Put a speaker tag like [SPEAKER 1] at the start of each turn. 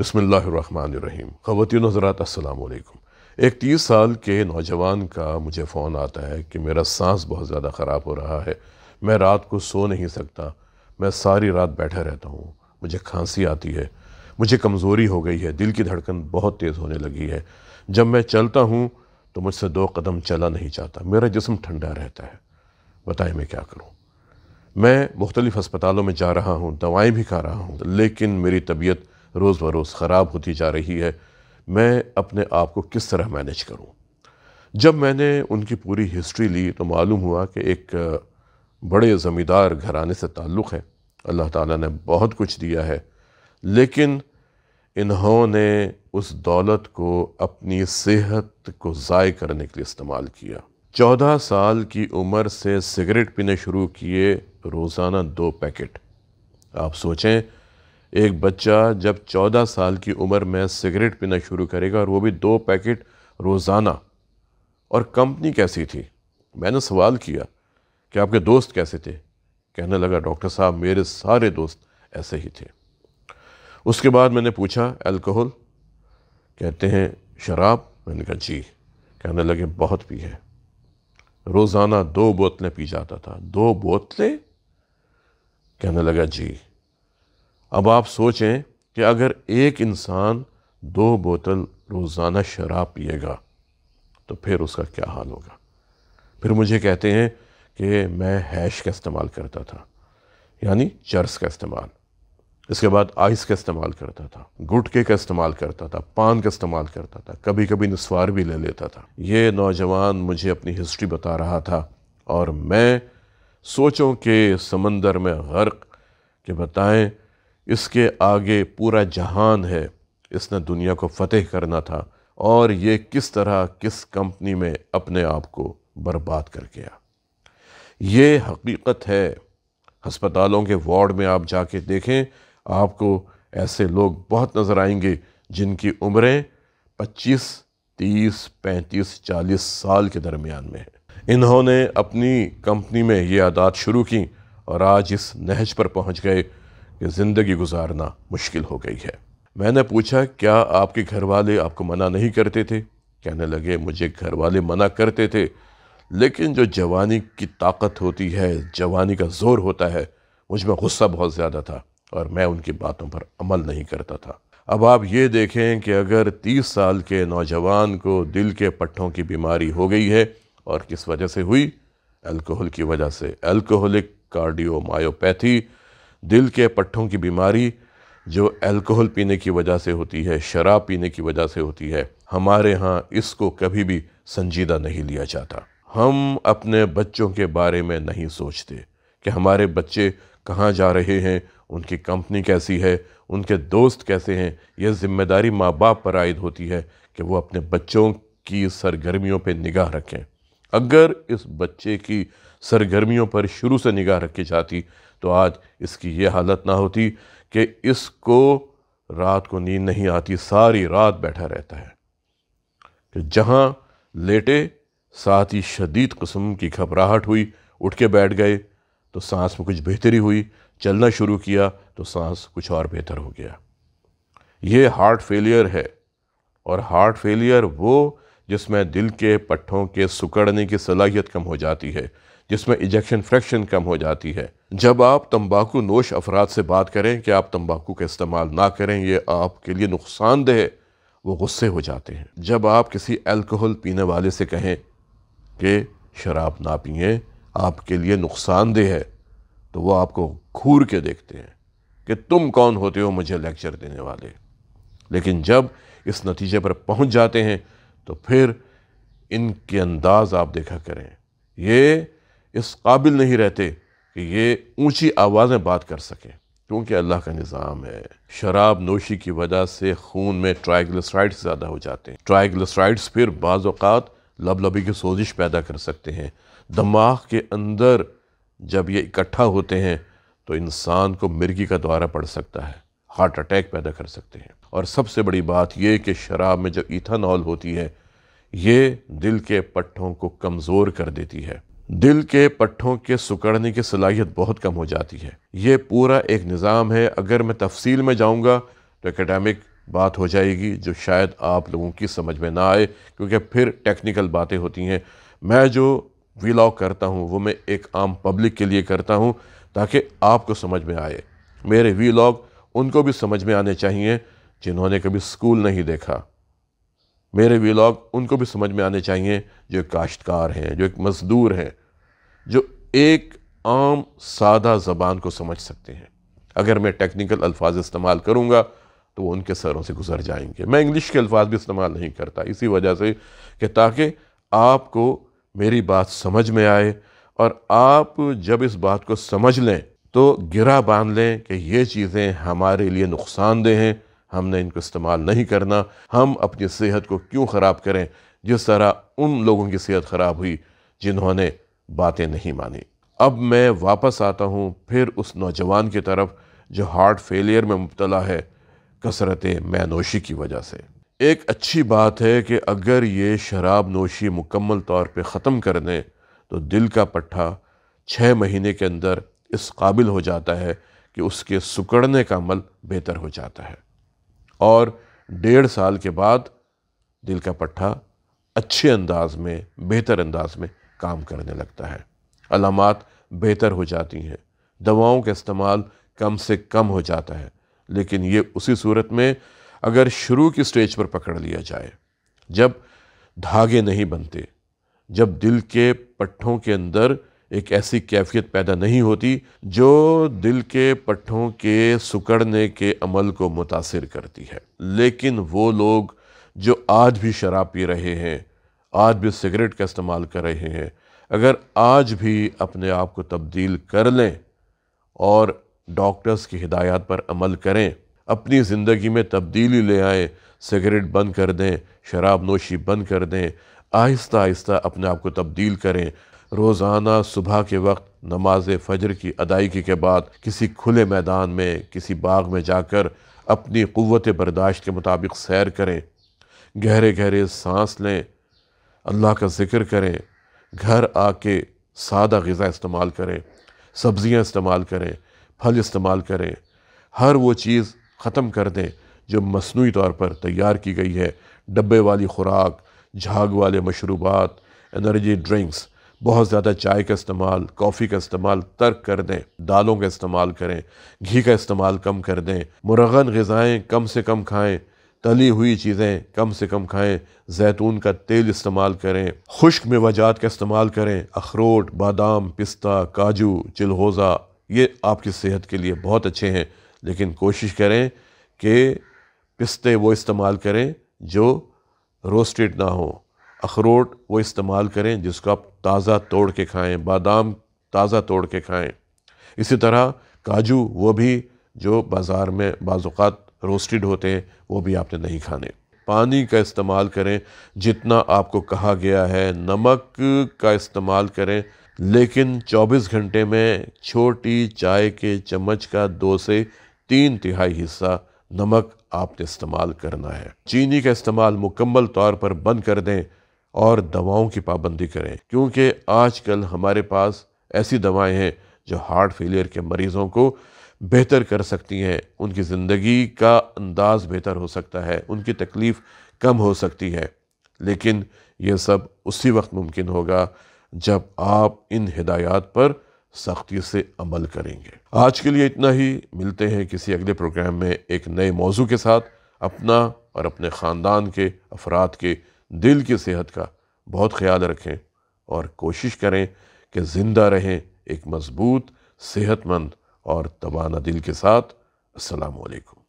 [SPEAKER 1] बिस्मिल्लाहिर्रहमानिर्रहीम। ख़वातीन हज़रात अस्सलाम वालेकुम। एक 30 साल के नौजवान का मुझे फ़ोन आता है कि मेरा सांस बहुत ज़्यादा ख़राब हो रहा है, मैं रात को सो नहीं सकता, मैं सारी रात बैठा रहता हूँ, मुझे खांसी आती है, मुझे कमज़ोरी हो गई है, दिल की धड़कन बहुत तेज़ होने लगी है, जब मैं चलता हूँ तो मुझसे 2 कदम चला नहीं जाता, मेरा जिस्म ठंडा रहता है, बताएं मैं क्या करूँ। मैं मुख्तलिफ़ अस्पतालों में जा रहा हूँ, दवाएं भी खा रहा हूँ, लेकिन मेरी तबीयत रोज़ बरोज़ ख़राब होती जा रही है। मैं अपने आप को किस तरह मैनेज करूँ? जब मैंने उनकी पूरी हिस्ट्री ली तो मालूम हुआ कि एक बड़े ज़मींदार घराने से ताल्लुक़ है। अल्लाह ताला ने बहुत कुछ दिया है, लेकिन इन्होंने उस दौलत को अपनी सेहत को ज़ाय करने के लिए इस्तेमाल किया। 14 साल की उम्र से सिगरेट पीने शुरू किए, रोज़ाना 2 पैकेट। आप सोचें, एक बच्चा जब 14 साल की उम्र में सिगरेट पीना शुरू करेगा और वो भी 2 पैकेट रोज़ाना। और कंपनी कैसी थी? मैंने सवाल किया कि आपके दोस्त कैसे थे? कहने लगा, डॉक्टर साहब मेरे सारे दोस्त ऐसे ही थे। उसके बाद मैंने पूछा, अल्कोहल? कहते हैं शराब। मैंने कहा जी। कहने लगे बहुत पी है, रोज़ाना 2 बोतलें पी जाता था। 2 बोतलें? कहने लगा जी। अब आप सोचें कि अगर एक इंसान 2 बोतल रोज़ाना शराब पिएगा तो फिर उसका क्या हाल होगा। फिर मुझे कहते हैं कि मैं हैश का इस्तेमाल करता था, यानी चरस का इस्तेमाल। इसके बाद आइस का इस्तेमाल करता था, गुटखे का इस्तेमाल करता था, पान का इस्तेमाल करता था, कभी कभी निस्वार भी ले लेता था। ये नौजवान मुझे अपनी हिस्ट्री बता रहा था और मैं सोचों के समंदर में गर्क कि बताएं इसके आगे पूरा जहान है, इसने दुनिया को फतेह करना था और ये किस तरह किस कंपनी में अपने आप को बर्बाद कर गया। ये हकीकत है। हस्पतालों के वार्ड में आप जाके देखें, आपको ऐसे लोग बहुत नज़र आएंगे जिनकी उम्रें 25, 30, 35, 40 साल के दरमियान में है। इन्होंने अपनी कंपनी में ये आदत शुरू की और आज इस नहज पर पहुंच गए कि ज़िंदगी गुजारना मुश्किल हो गई है। मैंने पूछा, क्या आपके घर वाले आपको मना नहीं करते थे? कहने लगे, मुझे घर वाले मना करते थे, लेकिन जो जवानी की ताकत होती है, जवानी का ज़ोर होता है, मुझ में गुस्सा बहुत ज़्यादा था और मैं उनकी बातों पर अमल नहीं करता था। अब आप ये देखें कि अगर 30 साल के नौजवान को दिल के पट्टों की बीमारी हो गई है और किस वजह से हुई? अल्कोहल की वजह से। अल्कोहलिक कार्डियोमायोपैथी, दिल के पट्टों की बीमारी जो अल्कोहल पीने की वजह से होती है, शराब पीने की वजह से होती है। हमारे यहाँ इसको कभी भी संजीदा नहीं लिया जाता। हम अपने बच्चों के बारे में नहीं सोचते कि हमारे बच्चे कहाँ जा रहे हैं, उनकी कंपनी कैसी है, उनके दोस्त कैसे हैं। यह जिम्मेदारी माँ बाप पर आयद होती है कि वो अपने बच्चों की सरगर्मियों पर निगाह रखें। अगर इस बच्चे की सरगर्मियों पर शुरू से निगाह रखी जाती तो आज इसकी ये हालत ना होती कि इसको रात को नींद नहीं आती, सारी रात बैठा रहता है। कि जहाँ लेटे साथ ही शदीद किस्म की घबराहट हुई, उठ के बैठ गए तो सांस में कुछ बेहतरी हुई, चलना शुरू किया तो सांस कुछ और बेहतर हो गया। ये हार्ट फेलियर है। और हार्ट फेलियर वो जिसमें दिल के पट्टों के सिकुड़ने की सलाहियत कम हो जाती है, जिसमें इजेक्शन फ्रैक्शन कम हो जाती है। जब आप तंबाकू नोश अफराद से बात करें कि आप तंबाकू का इस्तेमाल ना करें, ये आपके लिए नुकसानदेह है, वो गुस्से हो जाते हैं। जब आप किसी अल्कोहल पीने वाले से कहें कि शराब ना पिएं, आपके लिए नुकसानदेह है, तो वो आपको घूर के देखते हैं कि तुम कौन होते हो मुझे लेक्चर देने वाले। लेकिन जब इस नतीजे पर पहुंच जाते हैं तो फिर इनके अंदाज आप देखा करें, ये इस काबिल नहीं रहते कि ये ऊंची आवाज़ में बात कर सकें, क्योंकि अल्लाह का निज़ाम है। शराब नोशी की वजह से खून में ट्राइग्लिसराइड्स ज़्यादा हो जाते हैं। ट्राइग्लिसराइड्स फिर बाज़ औक़ात लबलबी की सोजिश पैदा कर सकते हैं। दिमाग के अंदर जब ये इकट्ठा होते हैं तो इंसान को मिर्गी का दौरा पड़ सकता है, हार्ट अटैक पैदा कर सकते हैं। और सबसे बड़ी बात यह कि शराब में जो इथानॉल होती है, ये दिल के पट्टों को कमज़ोर कर देती है। दिल के पट्टों के सिकुड़ने की सलाहियत बहुत कम हो जाती है। ये पूरा एक निज़ाम है। अगर मैं तफसील में जाऊंगा तो एकेडमिक بات ہو جائے گی جو شاید آپ لوگوں کی سمجھ میں نہ آئے، کیونکہ پھر ٹیکنیکل باتیں ہوتی ہیں۔ میں جو ویلاگ کرتا ہوں وہ میں ایک عام پبلک کے لیے کرتا ہوں تاکہ آپ کو سمجھ میں آئے۔ میرے ویلاگ ان کو بھی سمجھ میں آنے چاہیے جنہوں نے کبھی سکول نہیں دیکھا۔ میرے ویلاگ ان کو بھی سمجھ میں آنے چاہیے جو ایک کاشتکار ہیں، جو ایک مزدور ہیں، جو ایک عام سادہ زبان کو سمجھ سکتے ہیں۔ اگر میں ٹیکنیکل الفاظ استعمال کروں گا تو وہ ان کے سروں سے گزر جائیں گے۔ میں انگلش کے الفاظ بھی استعمال نہیں کرتا اسی وجہ سے کہ تاکہ آپ کو میری بات سمجھ میں آئے، اور آپ جب اس بات کو سمجھ لیں تو گرہ باندھ لیں کہ یہ چیزیں ہمارے لیے نقصان دہ ہیں، ہم نے ان کو استعمال نہیں کرنا۔ ہم اپنی صحت کو کیوں خراب کریں جس طرح ان لوگوں کی صحت خراب ہوئی جنہوں نے باتیں نہیں مانی۔ اب میں واپس آتا ہوں پھر اس نوجوان کی طرف جو ہارٹ فیلئر میں مبتلا ہے کثرت مے نوشی کی وجہ سے۔ ایک اچھی بات ہے کہ اگر یہ شراب نوشی مکمل طور پہ ختم کر دیں تو دل کا پٹھا 6 مہینے کے اندر اس قابل ہو جاتا ہے کہ اس کے سکڑنے کا عمل بہتر ہو جاتا ہے، اور 1.5 سال کے بعد دل کا پٹھا اچھے انداز میں، بہتر انداز میں کام کرنے لگتا ہے، علامات بہتر ہو جاتی ہیں، دواؤں کا استعمال کم سے کم ہو جاتا ہے، لیکن یہ اسی صورت میں اگر شروع کی سٹیج پر پکڑ لیا جائے، جب دھاگے نہیں بنتے، جب دل کے پٹھوں کے اندر ایک ایسی کیفیت پیدا نہیں ہوتی جو دل کے پٹھوں کے سکڑنے کے عمل کو متاثر کرتی ہے۔ لیکن وہ لوگ جو آج بھی شراب پی رہے ہیں، آج بھی سگریٹ کا استعمال کر رہے ہیں، اگر آج بھی اپنے آپ کو تبدیل کر لیں اور ڈاکٹرز کی ہدایات پر عمل کریں، اپنی زندگی میں تبدیلی لے آئیں، سگریٹ بند کر دیں، شراب نوشی بند کر دیں، آہستہ آہستہ اپنے آپ کو تبدیل کریں، روزانہ صبح کے وقت نماز فجر کی ادائیگی کے بعد کسی کھلے میدان میں، کسی باغ میں جا کر اپنی قوت برداشت کے مطابق سیر کریں، گہرے گہرے سانس لیں، اللہ کا ذکر کریں، گھر آ کے سادہ غذا استعمال کریں، سبزیاں استعمال کریں، پھل استعمال کریں، ہر وہ چیز ختم کر دیں جو مصنوعی طور پر تیار کی گئی ہے، ڈبے والی خوراک، جھاگ والے مشروبات، انرجی ڈرنکس، بہت زیادہ چائے کا استعمال، کافی کا استعمال ترک کر دیں، دالوں کا استعمال کریں، گھی کا استعمال کم کر دیں، مرغن غذائیں کم سے کم کھائیں، تلی ہوئی چیزیں کم سے کم کھائیں، زیتون کا تیل استعمال کریں، خشک میوجات کا استعمال کریں، اخروٹ، بادام، پستہ، کاجو، چلغوزہ، یہ آپ کی صحت کے لیے بہت اچھے ہیں، لیکن کوشش کریں کہ پستے وہ استعمال کریں جو روسٹڈ نہ ہوں، اخروٹ وہ استعمال کریں جس کو آپ تازہ توڑ کے کھائیں، بادام تازہ توڑ کے کھائیں، اسی طرح کاجو وہ بھی جو بازار میں بعض اوقات روسٹڈ ہوتے ہیں وہ بھی آپ نے نہیں کھانے۔ پانی کا استعمال کریں جتنا آپ کو کہا گیا ہے، نمک کا استعمال کریں لیکن 24 گھنٹے میں چھوٹی چائے کے چمچ کا 2 سے 3 تہائی حصہ نمک آپ نے استعمال کرنا ہے۔ چینی کا استعمال مکمل طور پر بند کر دیں اور دواؤں کی پابندی کریں، کیونکہ آج کل ہمارے پاس ایسی دوائیں ہیں جو ہارٹ فیلئر کے مریضوں کو بہتر کر سکتی ہیں، ان کی زندگی کا انداز بہتر ہو سکتا ہے، ان کی تکلیف کم ہو سکتی ہے، لیکن یہ سب اسی وقت ممکن ہوگا جب آپ ان ہدایات پر سختی سے عمل کریں گے۔ آج کے لیے اتنا ہی، ملتے ہیں کسی اگلے پروگرام میں ایک نئے موضوع کے ساتھ۔ اپنا اور اپنے خاندان کے افراد کے دل کی صحت کا بہت خیال رکھیں اور کوشش کریں کہ زندہ رہیں ایک مضبوط، صحت مند اور توانا دل کے ساتھ۔ السلام علیکم۔